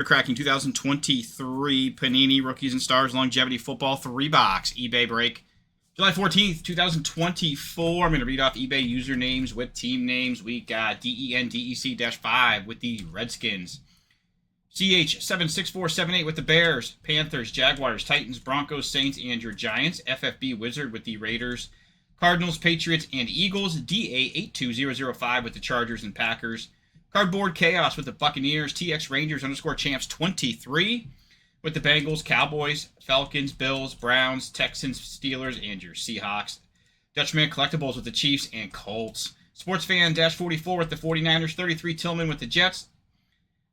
We're cracking 2023 Panini Rookies and Stars Longevity Football 3-box eBay break. July 14th, 2024. I'm going to read off eBay usernames with team names. We got DENDEC-5 with the Redskins. CH76478 with the Bears, Panthers, Jaguars, Titans, Broncos, Saints, and your Giants. FFB Wizard with the Raiders. Cardinals, Patriots, and Eagles. DA82005 with the Chargers and Packers. Cardboard Chaos with the Buccaneers. TX Rangers _champs 23 with the Bengals, Cowboys, Falcons, Bills, Browns, Texans, Steelers, and your Seahawks. Dutchman Collectibles with the Chiefs and Colts. Sportsfan-44 with the 49ers. 33 Tillman with the Jets.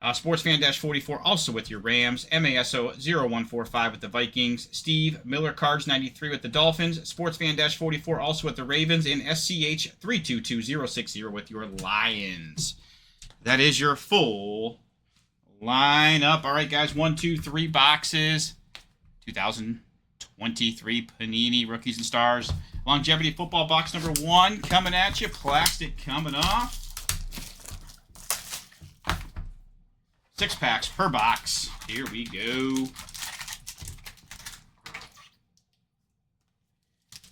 Sportsfan-44 also with your Rams. MASO0145 with the Vikings. Steve Miller Cards 93 with the Dolphins. Sportsfan-44 also with the Ravens. And SCH322060 with your Lions. That is your full lineup. All right, guys. 1, 2, 3 boxes. 2023 Panini Rookies and Stars. Longevity Football box number 1 coming at you. Plastic coming off. 6 packs per box. Here we go.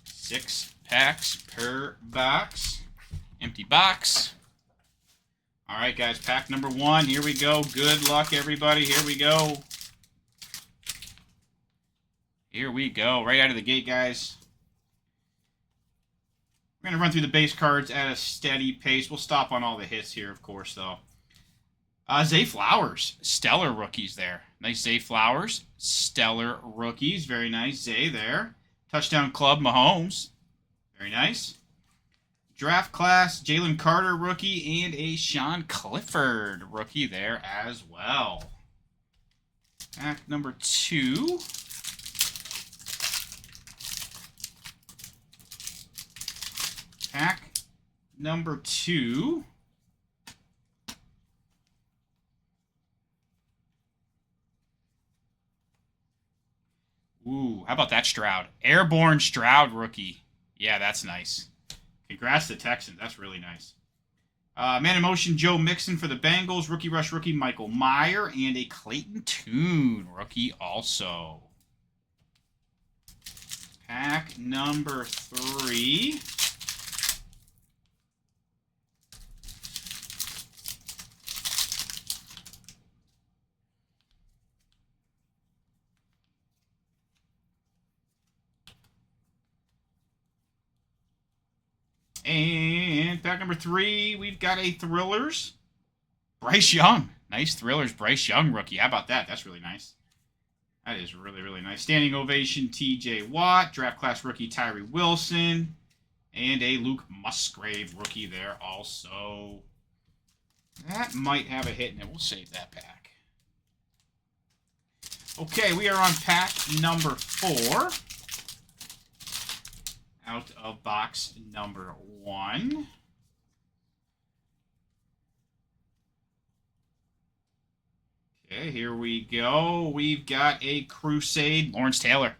6 packs per box. Empty box. All right, guys, pack number 1. Here we go. Good luck, everybody. Here we go. Here we go. Right out of the gate, guys. We're going to run through the base cards at a steady pace. We'll stop on all the hits here, of course, though. Zay Flowers. Stellar rookies there. Nice Zay Flowers. Stellar rookies. Very nice. Zay there. Touchdown Club Mahomes. Very nice. Draft class, Jalen Carter rookie, and a Sean Clifford rookie there as well. Pack number 2. Pack number 2. Ooh, how about that Stroud? Airborne Stroud rookie. Yeah, that's nice. Congrats to Texans. That's really nice. Man in Motion, Joe Mixon for the Bengals. Rookie Rush rookie, Michael Meyer. And a Clayton Tune rookie also. Pack number 3. And pack number 3, we've got a Thrillers. Bryce Young. Nice Thrillers. Bryce Young rookie. How about that? That's really nice. That is really, really nice. Standing Ovation, TJ Watt. Draft class rookie, Tyree Wilson. And a Luke Musgrave rookie there also. That might have a hit in it. We'll save that pack. Okay, we are on pack number 4. Out of box number 1. Okay, here we go. We've got a Crusade Lawrence Taylor.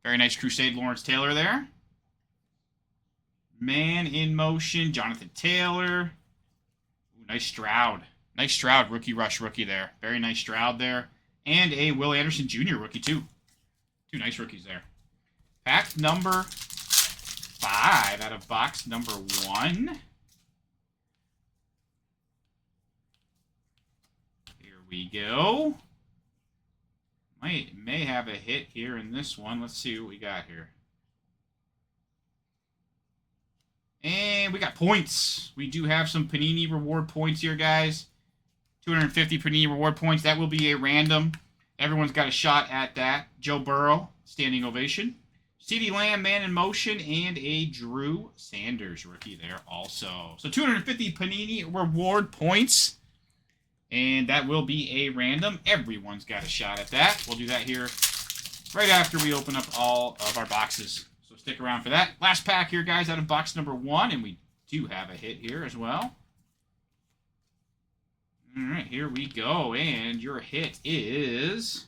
Very nice Crusade Lawrence Taylor there. Man in Motion Jonathan Taylor. Ooh, nice Stroud. Nice Stroud rookie rush rookie there. Very nice Stroud there. And a Will Anderson Jr. rookie too. 2 nice rookies there. Pack number 5 out of box number 1. Here we go. May have a hit here in this one. Let's see what we got here. And we got points. We do have some Panini reward points here, guys. 250 Panini reward points. That will be a random. Everyone's got a shot at that. Joe Burrow, standing ovation. CeeDee Lamb, Man in Motion, and a Drew Sanders rookie there also. So 250 Panini reward points. And that will be a random. Everyone's got a shot at that. We'll do that here right after we open up all of our boxes. So stick around for that. Last pack here, guys, out of box number 1. And we do have a hit here as well. All right, here we go. And your hit is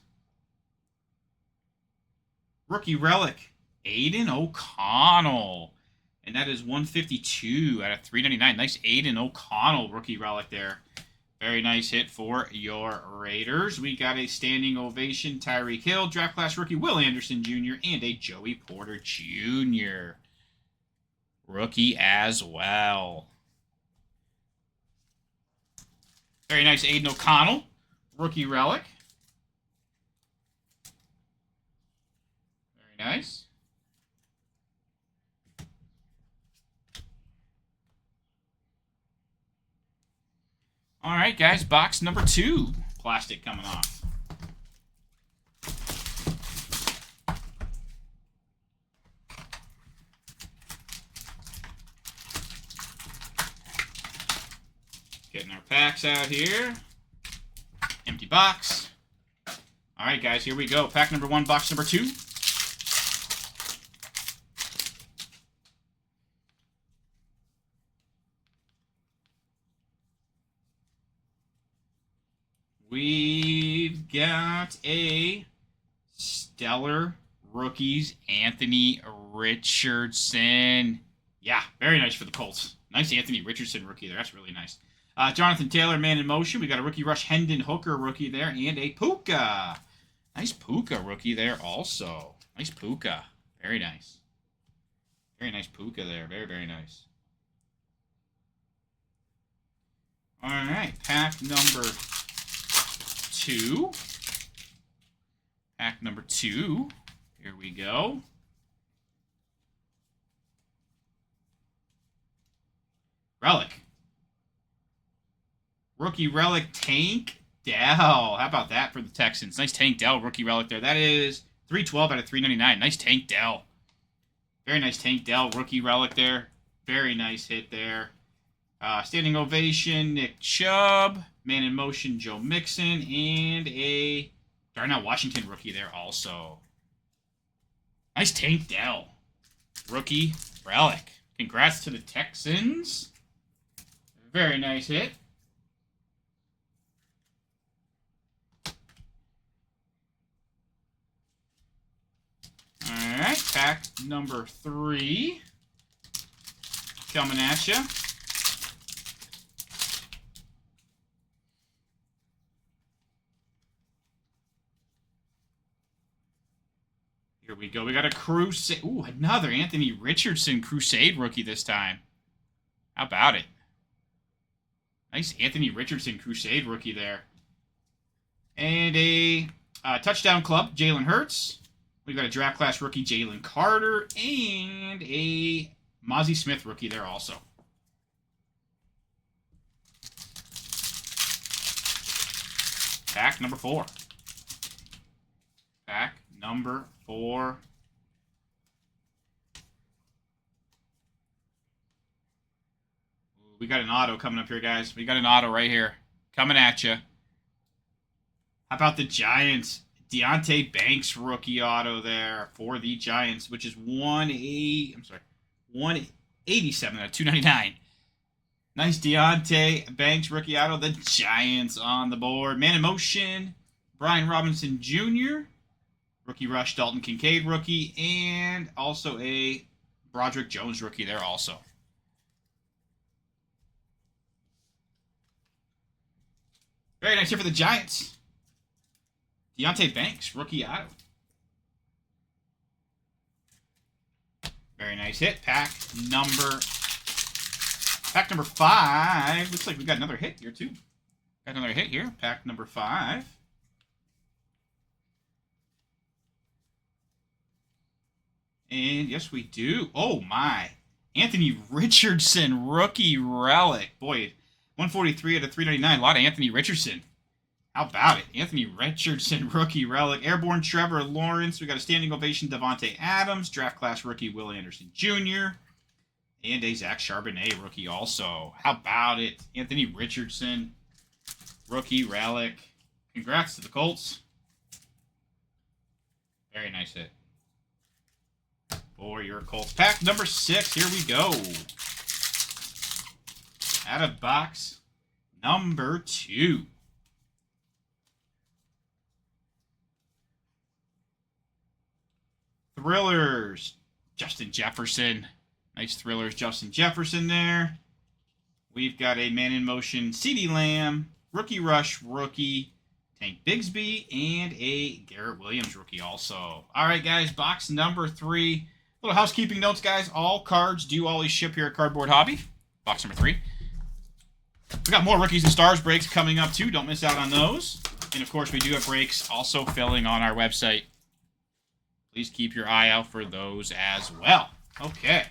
Rookie Relic. Aiden O'Connell. And that is 152 out of 399. Nice Aiden O'Connell rookie relic there. Very nice hit for your Raiders. We got a standing ovation, Tyreek Hill, draft class rookie, Will Anderson Jr., and a Joey Porter Jr. Rookie as well. Very nice Aiden O'Connell, rookie relic. Very nice. All right, guys, box number 2. Plastic coming off. Getting our packs out here. Empty box. All right, guys, here we go. Pack number 1, box number 2. We've got a stellar rookies, Anthony Richardson. Yeah, very nice for the Colts. Nice Anthony Richardson rookie there. That's really nice. Jonathan Taylor, man in motion. We got a rookie rush, Hendon Hooker rookie there, and a Puka. Nice Puka rookie there also. Nice Puka. Very nice. Very nice Puka there. Very, very nice. All right, pack number 2. Pack number 2. Here we go. Relic. Rookie relic, Tank Dell. How about that for the Texans? Nice Tank Dell rookie relic there. That is 312 out of 399. Nice Tank Dell. Very nice Tank Dell rookie relic there. Very nice hit there. Standing ovation, Nick Chubb. Man in motion, Joe Mixon. And a Darnell Washington rookie there also. Nice Tank Dell rookie relic. Congrats to the Texans. Very nice hit. All right, pack number 3 coming at you. Here we go. We got a Crusade. Ooh, another Anthony Richardson Crusade rookie this time. How about it? Nice Anthony Richardson Crusade rookie there. And a touchdown club, Jalen Hurts. We've got a draft class rookie, Jalen Carter. And a Mozzie Smith rookie there also. Pack number 4. Pack number 4. We got an auto coming up here, guys. We got an auto right here. Coming at you. How about the Giants? Deontay Banks rookie auto there for the Giants, which is 187 out of 299. Nice Deontay Banks rookie auto. The Giants on the board. Man in motion, Brian Robinson Jr. Rookie rush, Dalton Kincaid rookie. And also a Broderick Jones rookie there also. Very nice here for the Giants. Deontay Banks, rookie auto. Very nice hit. Pack number 5. Looks like we got another hit here, too. Got another hit here. Pack number 5. And yes, we do. Oh, my. Anthony Richardson, rookie relic. Boy, 143 out of 399. A lot of Anthony Richardson. How about it? Anthony Richardson, rookie relic. Airborne Trevor Lawrence. We got a standing ovation, Devontae Adams. Draft class rookie, Will Anderson Jr. And a Zach Charbonnet rookie also. How about it? Anthony Richardson, rookie relic. Congrats to the Colts. Very nice hit for your Colts. Pack number 6. Here we go. Out of box number 2. Thrillers, Justin Jefferson. Nice Thrillers, Justin Jefferson there. We've got a man in motion, CeeDee Lamb. Rookie Rush rookie, Tank Bigsby, and a Garrett Williams rookie also. All right, guys, box number 3. Little housekeeping notes, guys. All cards do always ship here at Cardboard Hobby. Box number 3. We got more Rookies and Stars breaks coming up, too. Don't miss out on those. And, of course, we do have breaks also filling on our website. Please keep your eye out for those as well. Okay.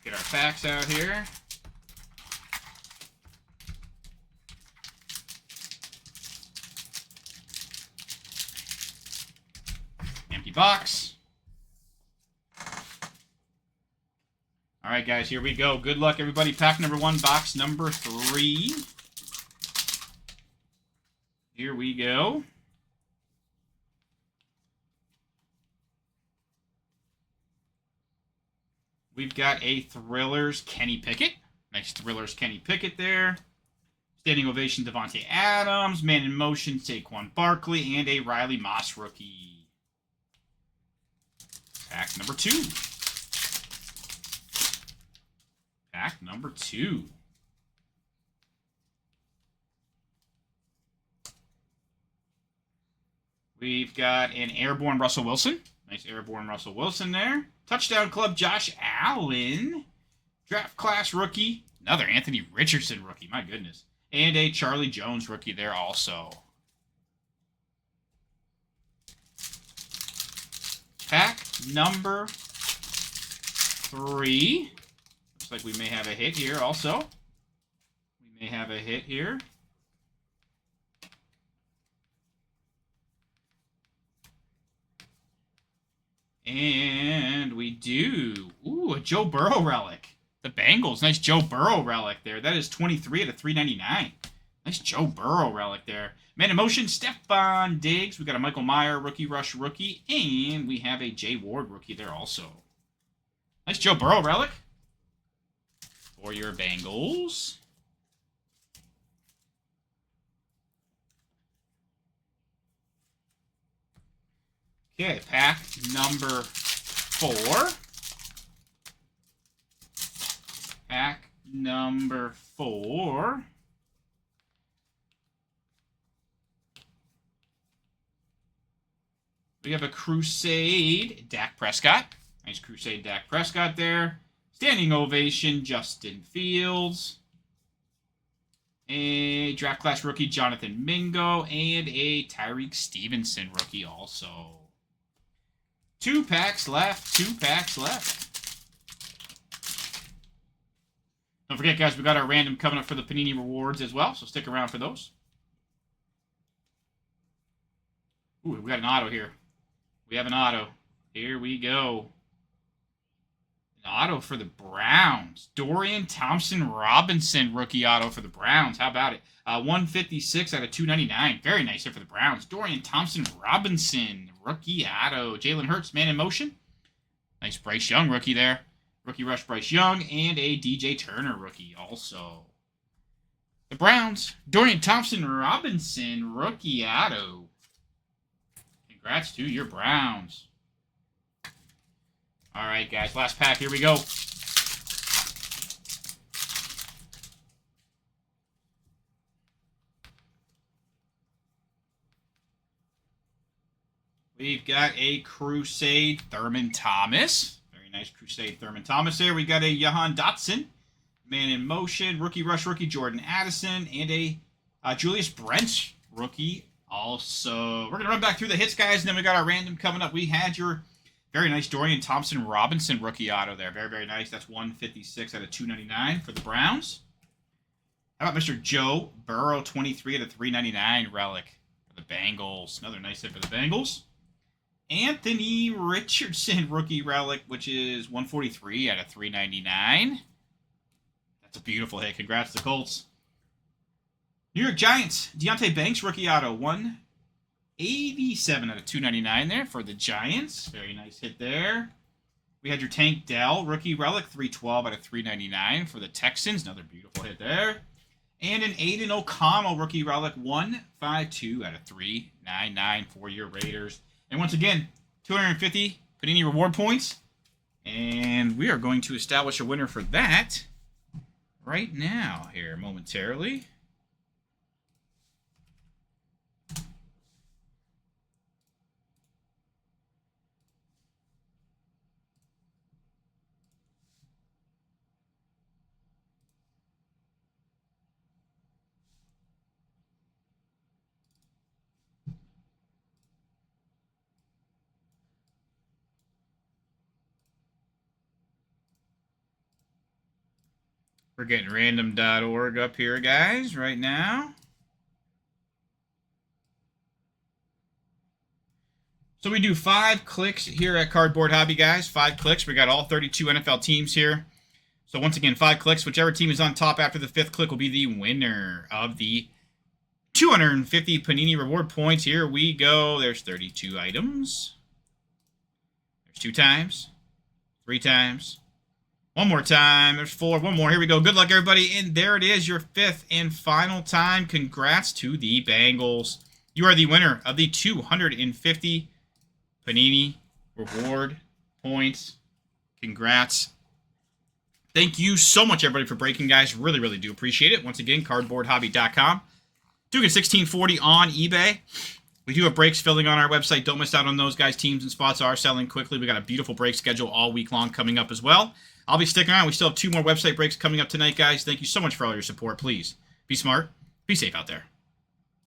Get our packs out here. Empty box. All right, guys, here we go. Good luck, everybody. Pack number 1, box number 3. Here we go. We've got a Thrillers Kenny Pickett. Nice Thrillers Kenny Pickett there. Standing ovation Devontae Adams. Man in motion Saquon Barkley. And a Riley Moss rookie. Pack number 2. Pack number 2. We've got an airborne Russell Wilson. Nice airborne Russell Wilson there. Touchdown Club Josh Allen. Draft class rookie. Another Anthony Richardson rookie. My goodness. And a Charlie Jones rookie there also. Pack number 3. Looks like we may have a hit here also. We may have a hit here. And we do. Ooh, a Joe Burrow relic. The Bengals. Nice Joe Burrow relic there. That is 23 out of 399. Nice Joe Burrow relic there. Man in motion, Stephon Diggs. We got a Michael Mayer rookie rush rookie. And we have a Jay Ward rookie there also. Nice Joe Burrow relic for your Bengals. Okay, pack number 4. Pack number 4. We have a Crusade Dak Prescott. Nice Crusade Dak Prescott there. Standing ovation Justin Fields. A draft class rookie Jonathan Mingo. And a Tyreek Stevenson rookie also. 2 packs left. 2 packs left. Don't forget, guys, we got our random coming up for the Panini rewards as well, so stick around for those. Ooh, we got an auto here. We have an auto. Here we go. An auto for the Browns. Dorian Thompson-Robinson rookie auto for the Browns. How about it? 156 out of 299. Very nice here for the Browns. Dorian Thompson-Robinson rookie auto. Jalen Hurts, man in motion. Nice Bryce Young rookie there. Rookie rush Bryce Young. And a DJ Turner rookie also. The Browns. Dorian Thompson-Robinson rookie auto. Congrats to your Browns. All right, guys. Last pack. Here we go. We've got a Crusade Thurman Thomas. Very nice Crusade Thurman Thomas there. We got a Jahan Dotson. Man in motion. Rookie rush rookie Jordan Addison. And a Julius Brent rookie also. We're going to run back through the hits, guys, and then we got our random coming up. We had your very nice Dorian Thompson-Robinson rookie auto there. Very, very nice. That's 156 out of 299 for the Browns. How about Mr. Joe Burrow, 23 out of 399 relic for the Bengals. Another nice hit for the Bengals. Anthony Richardson rookie relic, which is 143 out of 399. That's a beautiful hit. Congrats to the Colts. New York Giants, Deontay Banks rookie auto, 187 out of 299 there for the Giants. Very nice hit there. We had your Tank Dell rookie relic, 312 out of 399 for the Texans. Another beautiful hit there. And an Aiden O'Connell rookie relic, 152 out of 399 for your Raiders. And once again, 250 Panini reward points. And we are going to establish a winner for that right now here momentarily. We're getting random.org up here, guys, right now. So we do 5 clicks here at Cardboard Hobby, guys. 5 clicks. We got all 32 NFL teams here. So once again, 5 clicks. Whichever team is on top after the 5th click will be the winner of the 250 Panini reward points. Here we go. There's 32 items. There's 2 times. 3 times. 1 more time. There's 4. 1 more. Here we go. Good luck, everybody. And there it is, your 5th and final time. Congrats to the Bengals. You are the winner of the 250 Panini reward points. Congrats. Thank you so much, everybody, for breaking, guys. Really, really do appreciate it. Once again, cardboardhobby.com. Doing a 1640 on eBay. We do have breaks filling on our website. Don't miss out on those, guys. Teams and spots are selling quickly. We got a beautiful break schedule all week long coming up as well. I'll be sticking around. We still have 2 more website breaks coming up tonight, guys. Thank you so much for all your support. Please be smart. Be safe out there.